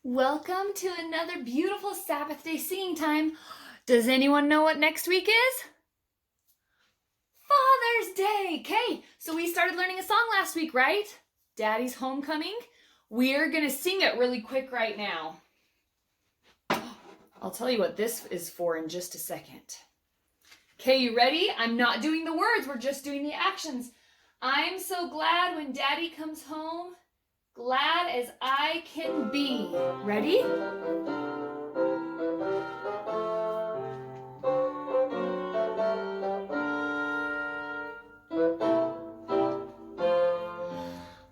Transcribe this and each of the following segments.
Welcome to another beautiful Sabbath day singing time. Does anyone know what next week is? Father's Day. Okay, so we started learning a song last week, right? Daddy's Homecoming. We're going to sing it really quick right now. I'll tell you what this is for in just a second. Okay, you ready? I'm not doing the words, we're just doing the actions. I'm so glad when Daddy comes home, glad as I can be. Ready?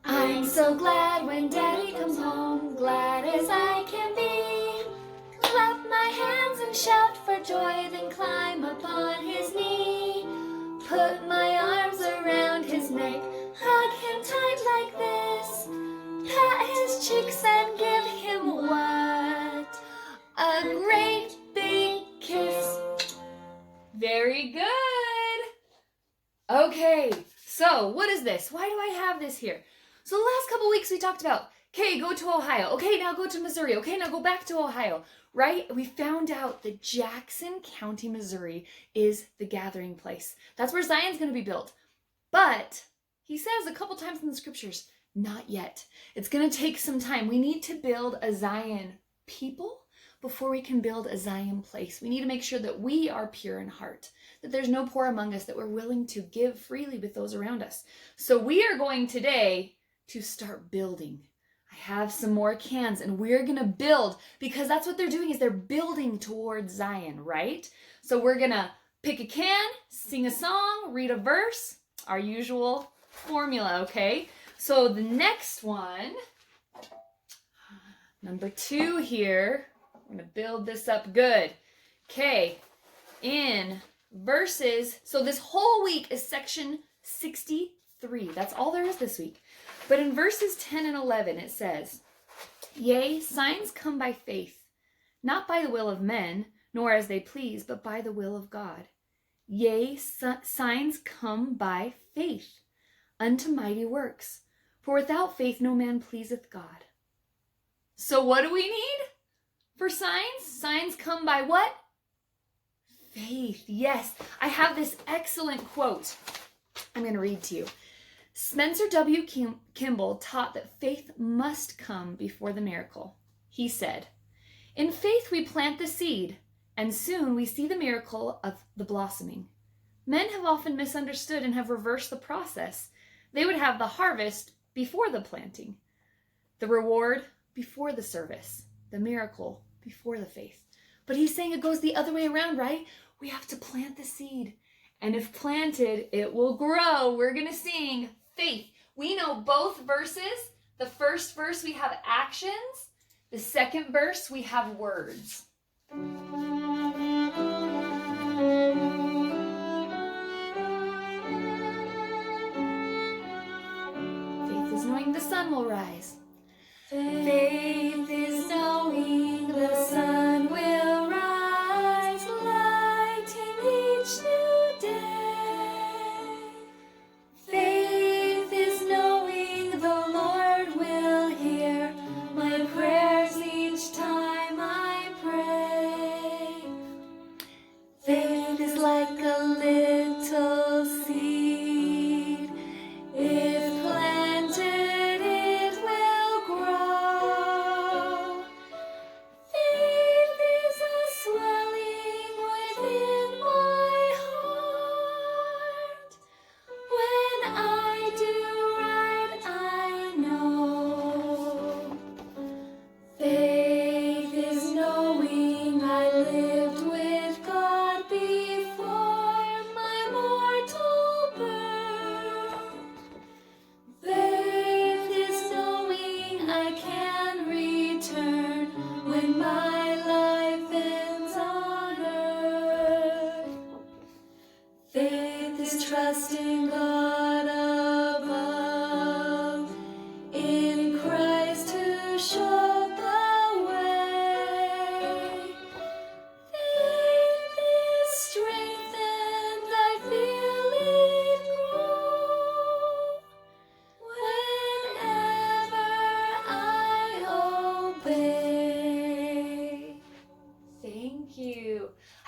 I'm so glad when Daddy comes home, glad as I can be. Clap my hands and shout for joy, then climb upon his knee. Put my arms around his neck, hug him tight like this. Pat his cheeks and give him what? A great big kiss. Very good. Okay, so what is this? Why do I have this here? So the last couple weeks we talked about, okay, go to Ohio. Okay, now go to Missouri. Okay, now go back to Ohio, right? We found out that Jackson County, Missouri is the gathering place. That's where Zion's going to be built. But he says a couple times in the scriptures, not yet. It's going to take some time. We need to build a Zion people before we can build a Zion place. We need to make sure that we are pure in heart, that there's no poor among us, that we're willing to give freely with those around us. So we are going today to start building. I have some more cans and we're going to build, because that's what they're doing, is they're building towards Zion, right? So we're going to pick a can, sing a song, read a verse, our usual formula, okay? So the next one, number 2 here, we're going to build this up good. Okay, in verses, so this whole week is section 63. That's all there is this week. But in verses 10 and 11, it says, "Yea, signs come by faith, not by the will of men, nor as they please, but by the will of God. Yea, signs come by faith, unto mighty works. For without faith no man pleaseth God." So what do we need for signs? Signs come by what? Faith. Yes, I have this excellent quote I'm going to read to you. Spencer W. Kimball taught that faith must come before the miracle. He said, "In faith we plant the seed, and soon we see the miracle of the blossoming. Men have often misunderstood and have reversed the process. They would have the harvest before the planting, the reward before the service, the miracle before the faith." But he's saying it goes the other way around, right? We have to plant the seed. And if planted, it will grow. We're going to sing faith. We know both verses. The first verse, we have actions. The second verse, we have words. Faith is knowing the sun will rise. Faith is knowing the sun will rise, lighting each new day. Faith is knowing the Lord will hear my prayers each time I pray. Faith is like a little seed. If planted, it will grow.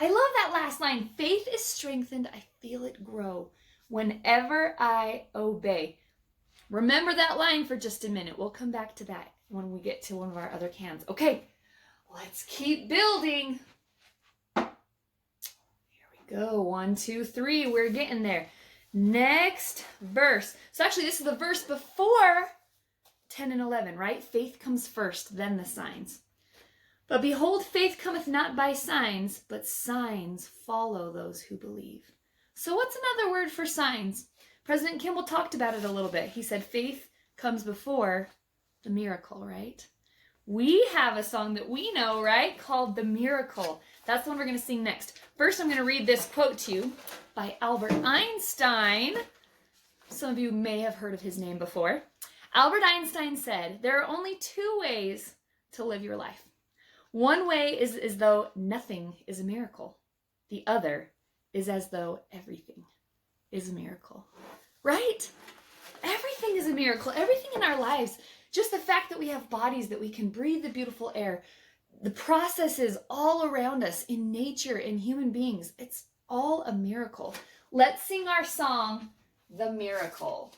I love that last line. Faith is strengthened. I feel it grow whenever I obey. Remember that line for just a minute. We'll come back to that when we get to one of our other cans. Okay, let's keep building. Here we go. 1, 2, 3. We're getting there. Next verse. So actually, this is the verse before 10 and 11, right? Faith comes first, then the signs. But behold, faith cometh not by signs, but signs follow those who believe. So what's another word for signs? President Kimball talked about it a little bit. He said faith comes before the miracle, right? We have a song that we know, right? Called The Miracle. That's the one we're going to sing next. First, I'm going to read this quote to you by Albert Einstein. Some of you may have heard of his name before. Albert Einstein said, there are only 2 ways to live your life. One way is as though nothing is a miracle. The other is as though everything is a miracle. Right? Everything is a miracle. Everything in our lives. Just the fact that we have bodies, that we can breathe the beautiful air. The processes all around us in nature, in human beings. It's all a miracle. Let's sing our song, The Miracle.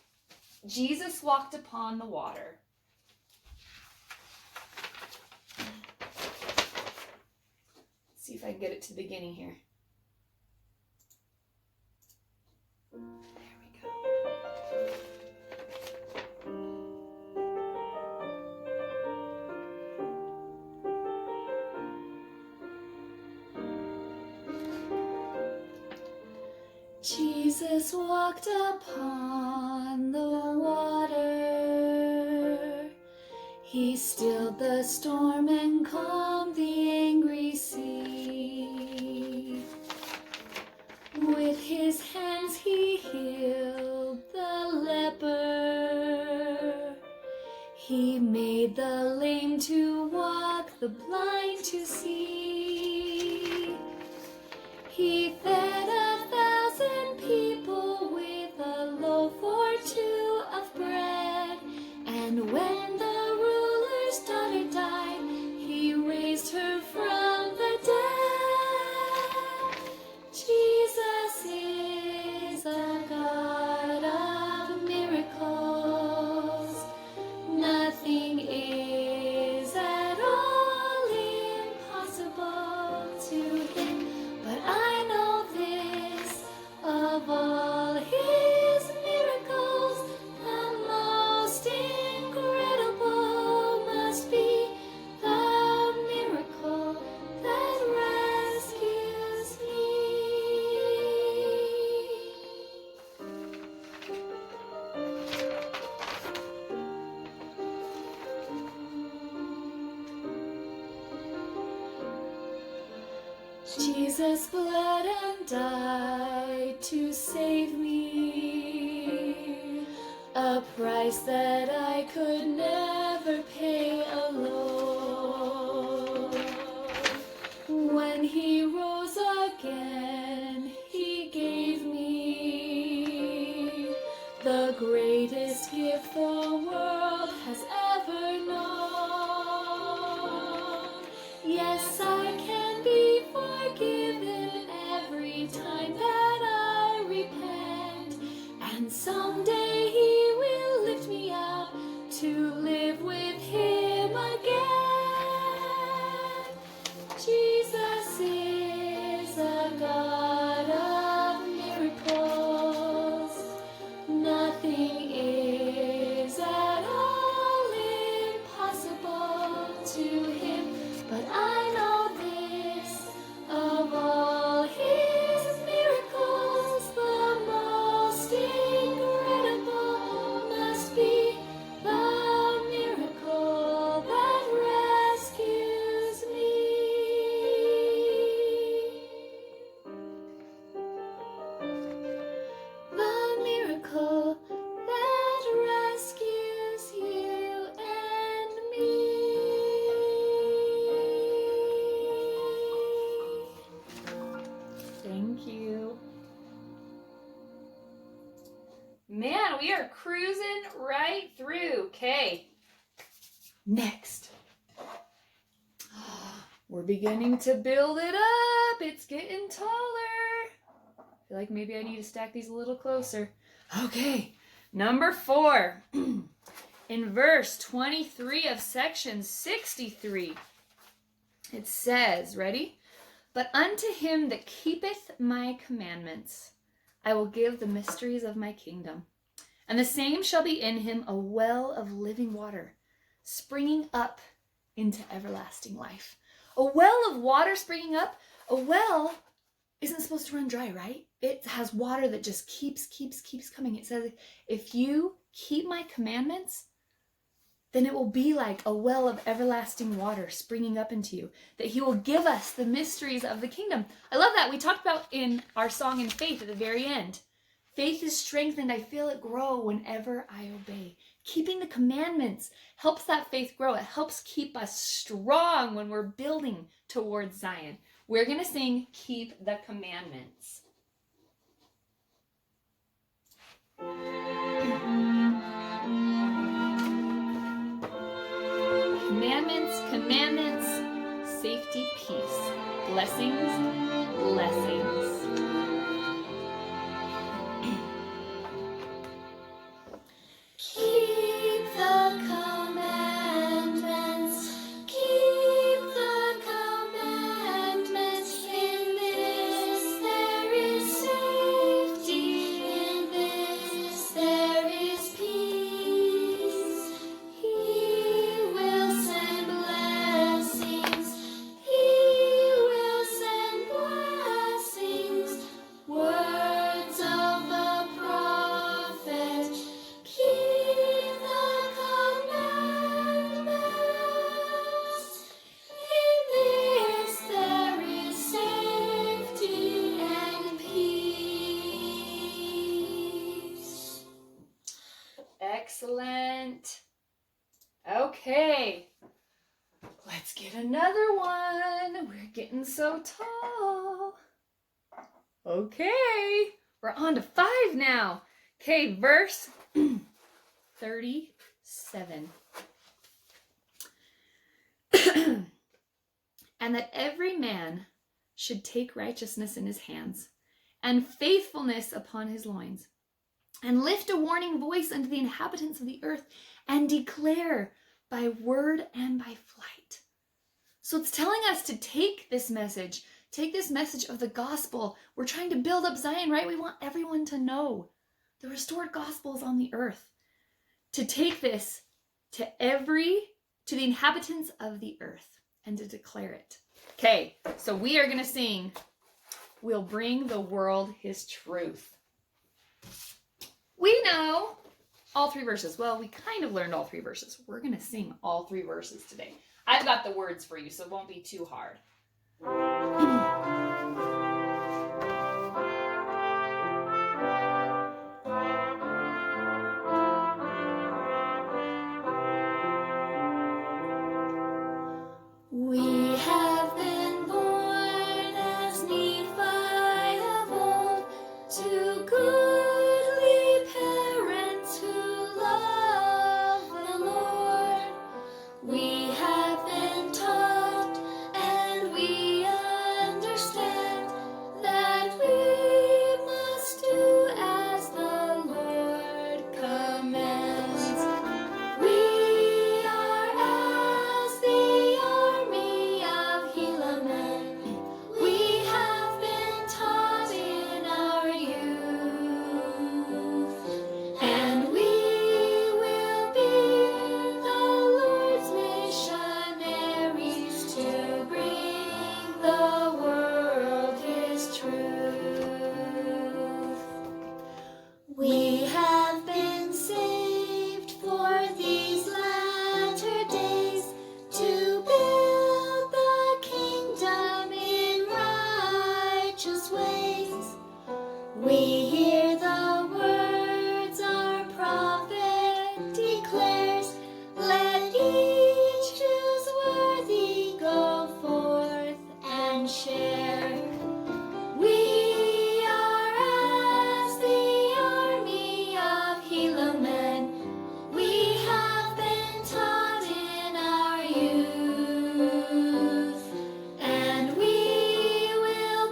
Jesus walked upon the water. Let's see if I can get it to the beginning here. There we go. Jesus walked upon the water. He stilled the storm and calmed the angry sea. With his hands he healed the leper. He made the lame to walk, the blind to see. He fed 1,000 people with a loaf or 2 of bread. And when the ruler's daughter died, he raised her from the dead. Jesus is a God of miracles. Nothing is at all impossible to him. But I know this, of all his miracles, the most incredible must be the miracle that rescues me. Jesus bled and died to save me, a price that I could never pay alone. When he rose again, he gave me the greatest gift the world has ever known. Yes, I can be forgiven every time that I repent, and someday he will lift me up to live with him again. Jesus is a God of miracles. Nothing is at all impossible to him. But I know this, of all his miracles, the most incredible must be the miracle that rescues me. The miracle that rescues you and me. Thank you. Man, we are cruising right through. Okay. Next. We're beginning to build it up. it's getting taller. I feel like maybe I need to stack these a little closer. Okay, number 4. In verse 23 of section 63, it says, ready? But unto him that keepeth my commandments, I will give the mysteries of my kingdom. And the same shall be in him a well of living water, springing up into everlasting life. A well of water springing up. A well isn't supposed to run dry, right? It has water that just keeps coming. It says, if you keep my commandments, then it will be like a well of everlasting water springing up into you, that he will give us the mysteries of the kingdom. I love that. We talked about in our song in faith at the very end. Faith is strengthened. I feel it grow whenever I obey. Keeping the commandments helps that faith grow. It helps keep us strong when we're building towards Zion. We're going to sing Keep the Commandments. Commandments, commandments, safety, peace, blessings, blessings. Keep the commandments, keep the commandments. In this there is safety, in this there is peace. He will send blessings, he will send blessings. Words of the prophet, keep the commandments. In this there is safety and peace. Excellent. Okay. Let's get another one. We're getting so tall. Okay. We're on to 5 now. Okay, verse 37. And that every man should take righteousness in his hands, and faithfulness upon his loins, and lift a warning voice unto the inhabitants of the earth, and declare by word and by flight. So it's telling us to take this message of the gospel. We're trying to build up Zion, right? We want everyone to know the restored gospel is on the earth. To take this to the inhabitants of the earth and to declare it. Okay, so we are going to sing, We'll Bring the World His Truth. We know all 3 verses. Well, we kind of learned all 3 verses. We're going to sing all 3 verses today. I've got the words for you, so it won't be too hard. We have been born as Nephi of old, to goodly parents who love the Lord. We have been taught and we understand that we must do as the Lord commands. We are as the army of Helaman. We have been taught in our youth, and we will be the Lord's missionaries to bring the world His truth. We have been saved for these latter days, to build the kingdom in righteous ways. We hear the words our prophet declares, let each who's worthy go forth and share. We are as the army of Helaman. We have been taught in our youth, and we will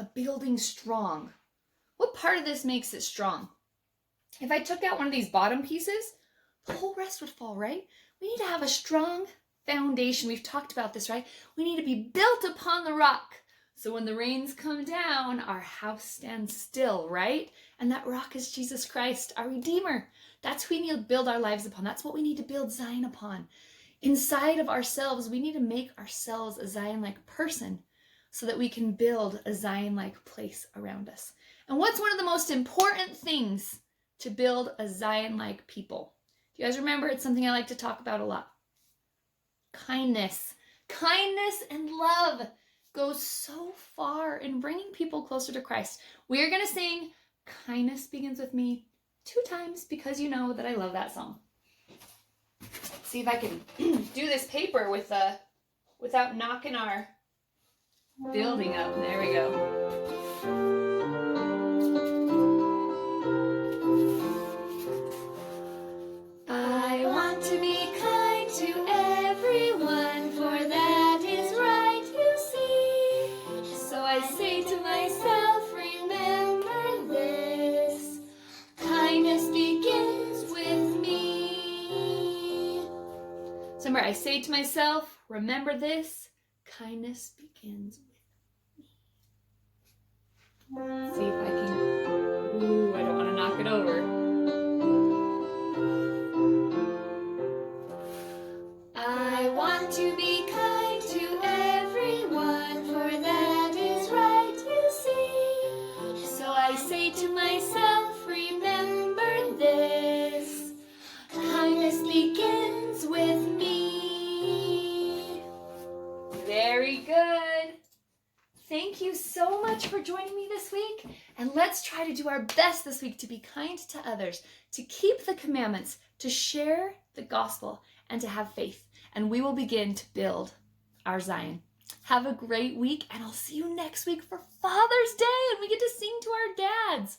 a building strong? What part of this makes it strong? If I took out one of these bottom pieces, the whole rest would fall, right? We need to have a strong foundation. We've talked about this, right? We need to be built upon the rock. So when the rains come down, our house stands still, right? And that rock is Jesus Christ, our Redeemer. That's who we need to build our lives upon. That's what we need to build Zion upon. Inside of ourselves, we need to make ourselves a Zion-like person so that we can build a Zion-like place around us. And what's one of the most important things to build a Zion-like people? Do you guys remember? It's something I like to talk about a lot. Kindness. Kindness and love goes so far in bringing people closer to Christ. We are going to sing Kindness Begins With Me 2 times because you know that I love that song. Let's see if I can do this paper without knocking our building up. There we go. I want to be kind to everyone, for that is right, you see. So I say to myself, remember this, kindness begins with me. So remember, I say to myself, remember this, kindness begins with me. Let's see if I can, ooh, I don't want to knock it over. I want to be kind to everyone, for that is right, you see. So I say to myself, remember this, kindness begins with me. Very good. Thank you so much for joining me this week. And let's try to do our best this week to be kind to others, to keep the commandments, to share the gospel, and to have faith. And we will begin to build our Zion. Have a great week, and I'll see you next week for Father's Day, and we get to sing to our dads.